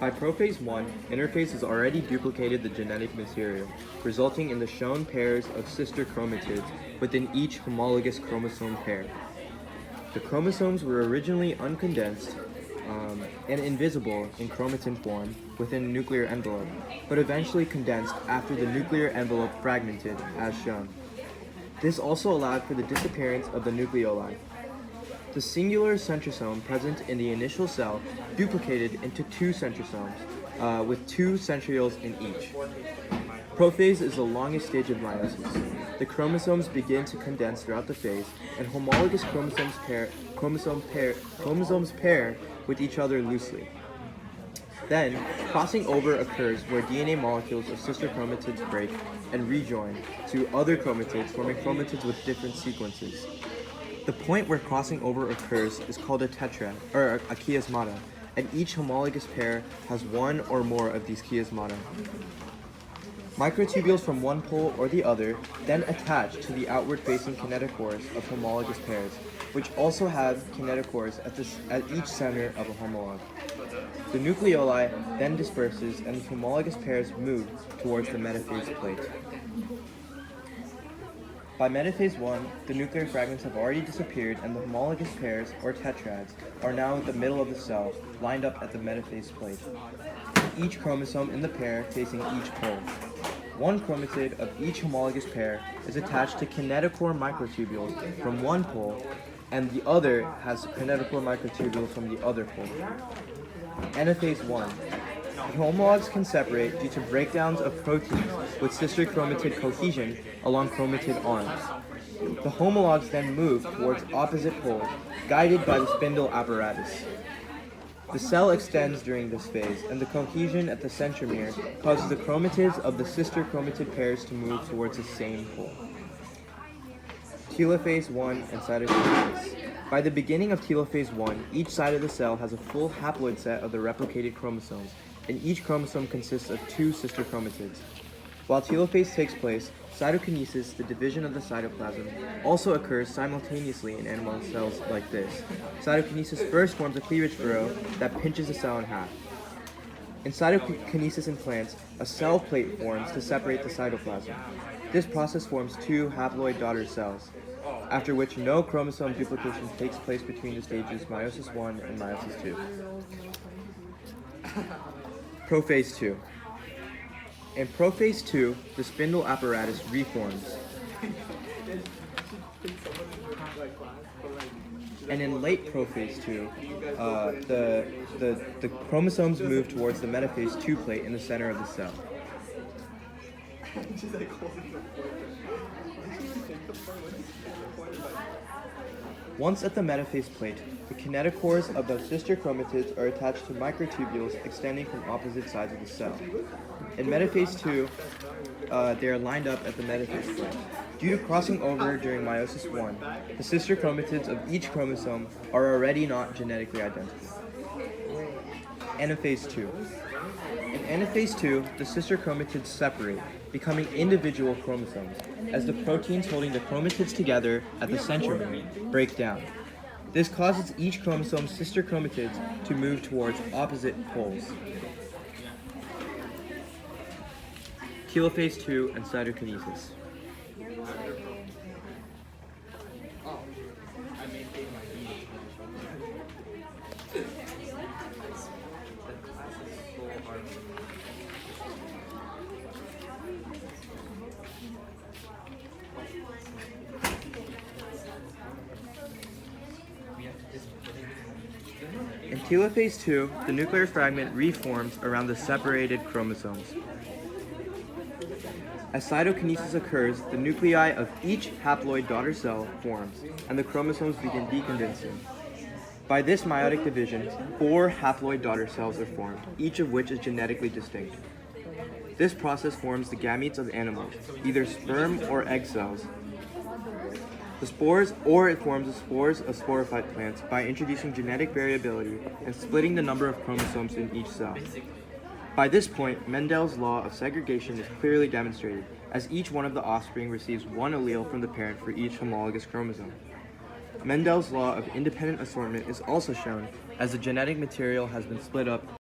By prophase 1, interphase has already duplicated the genetic material, resulting in the shown pairs of sister chromatids within each homologous chromosome pair. The chromosomes were originally uncondensed and invisible in chromatin form within a nuclear envelope, but eventually condensed after the nuclear envelope fragmented, as shown. This also allowed for the disappearance of the nucleoli. The singular centrosome present in the initial cell duplicated into two centrosomes, with two centrioles in each. Prophase is the longest stage of meiosis. The chromosomes begin to condense throughout the phase, and homologous chromosomes pair with each other loosely. Then, crossing over occurs where DNA molecules of sister chromatids break and rejoin to other chromatids, forming chromatids with different sequences. The point where crossing over occurs is called a tetrad, or a chiasmata, and each homologous pair has one or more of these chiasmata. Microtubules from one pole or the other then attach to the outward-facing kinetochores of homologous pairs, which also have kinetochores at each center of a homolog. The nucleoli then disperses and the homologous pairs move towards the metaphase plate. By metaphase 1, the nuclear fragments have already disappeared and the homologous pairs, or tetrads, are now at the middle of the cell, lined up at the metaphase plate. Each chromosome in the pair facing each pole. One chromatid of each homologous pair is attached to kinetochore microtubules from one pole, and the other has kinetochore microtubules from the other pole. Anaphase 1. The homologs can separate due to breakdowns of proteins with sister chromatid cohesion along chromatid arms. The homologs then move towards opposite poles, guided by the spindle apparatus. The cell extends during this phase, and the cohesion at the centromere causes the chromatids of the sister chromatid pairs to move towards the same pole. Telophase 1 and cytokinesis. By the beginning of telophase 1, each side of the cell has a full haploid set of the replicated chromosomes, and each chromosome consists of two sister chromatids. While telophase takes place, cytokinesis, the division of the cytoplasm, also occurs simultaneously in animal cells like this. Cytokinesis first forms a cleavage furrow that pinches the cell in half. In cytokinesis in plants, a cell plate forms to separate the cytoplasm. This process forms two haploid daughter cells, after which no chromosome duplication takes place between the stages meiosis 1 and meiosis 2. Prophase 2. In prophase 2, the spindle apparatus reforms. And in late prophase 2, the chromosomes move towards the metaphase 2 plate in the center of the cell. Once at the metaphase plate, the kinetochores of the sister chromatids are attached to microtubules extending from opposite sides of the cell. In metaphase 2, they are lined up at the metaphase plate. Due to crossing over during meiosis 1, the sister chromatids of each chromosome are already not genetically identical. Anaphase 2. In anaphase 2, the sister chromatids separate, becoming individual chromosomes, as the proteins holding the chromatids together at the centromere break down. This causes each chromosome's sister chromatids to move towards opposite poles. Telophase 2 and cytokinesis. In telophase 2, the nuclear fragment reforms around the separated chromosomes. As cytokinesis occurs, the nuclei of each haploid daughter cell forms, and the chromosomes begin decondensing. By this meiotic division, 4 haploid daughter cells are formed, each of which is genetically distinct. This process forms the gametes of animals, either sperm or egg cells. The spores, or it forms the spores of sporophyte plants by introducing genetic variability and splitting the number of chromosomes in each cell. By this point, Mendel's law of segregation is clearly demonstrated, as each one of the offspring receives one allele from the parent for each homologous chromosome. Mendel's law of independent assortment is also shown, as the genetic material has been split up